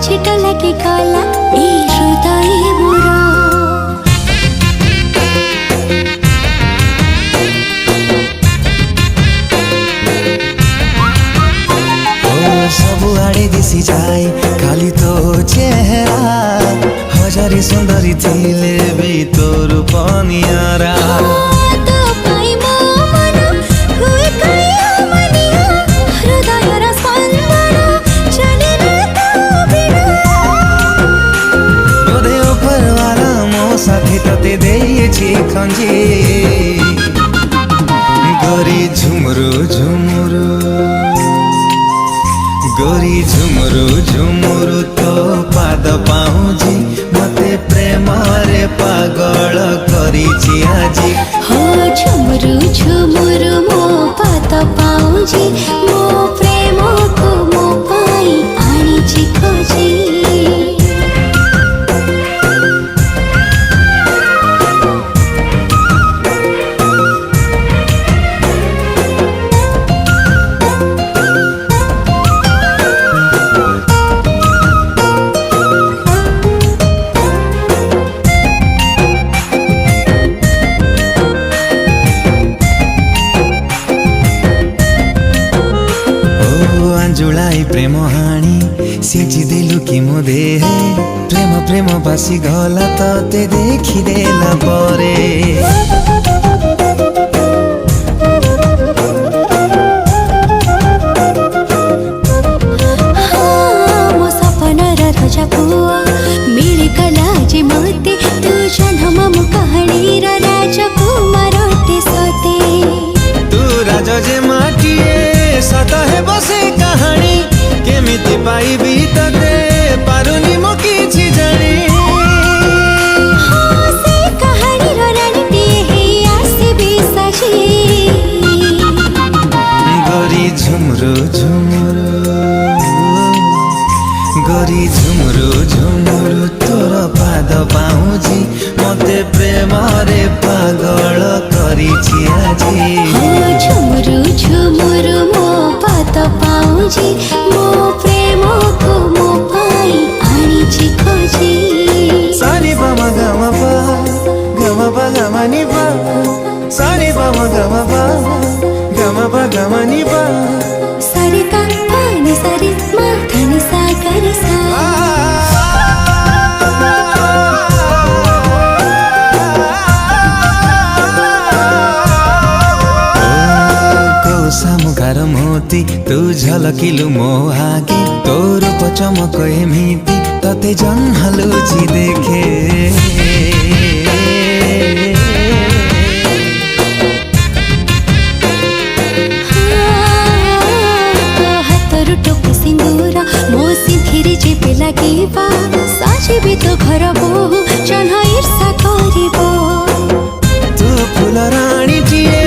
छिट लागे गला ए हृदय मोर। सबुआडे दिसी जाए खाली तो चेहरा, हजारी सुंदरी थिले भी तोर पनियारा। साथी तते देइछि खंजी गरी झुमरु झुमरु, गरी झुमरु झुमरु तो पाद पाउजी मते प्रेम रे पागल करिछि आजी। हो झुमरु झुमरु मो पाद पाउजी मो प्रेम को मो पाई आनिछि खोजी। जुलाई प्रेम हाणी सिंची देलु कि मो देह, प्रेम प्रेम बासी गला तते देखि देला परे। मो सपनार राजा पुआ मिली गला जे मते, तू जन्म मो कहानीर राजकुमार ते सते। तू राजा जे माटिए सत है बसे कहानी, केमिति पाइबी तते पारुनी मो किछि जानी। से कहानी रो रानीटे हे आसीबी सजी गरी झुमरु झुमरु, गरी झुमरु झुमरु तोर पाद पाउजी मते प्रेम रे पागल करिछि आजी। झुमरु झुमरु मो पाद पाउजी मो प्रेम को मो पाई आनिछि खोजी। सानी बामा गमा पा गमा पा गमा नि पा, सानी बामा गमा पा गमा पा गमा नि पा, सारे का पानी सारे मा धनी सा कर सा। सामुकार मोती तू झलकिलु मो आगे, तोर चमक एमिति तते जन्हलुछि देखे। हातरु टोपी सिंदूर मो सिंथिरी जेबे लागिबा, साजिबी तो घर बोहू जन्ह ईर्षा करिबो। तू फूल रानी टिए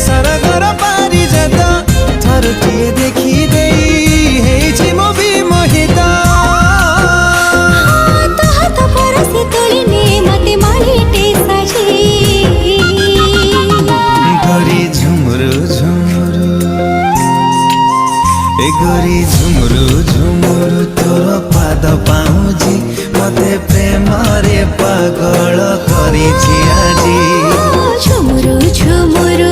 सारा घर पारी जाता, थरुटिए देखि देई हेछि मो भी मोहिता। तो हाथ परसे तोलिने मते मालिटे साजी गरी झुमरु झुमरु, ए गरी झुमरु झुमरु तोर पाद पाउजी मते प्रेम रे पागल करिछि आजी। झुमरु झुमरु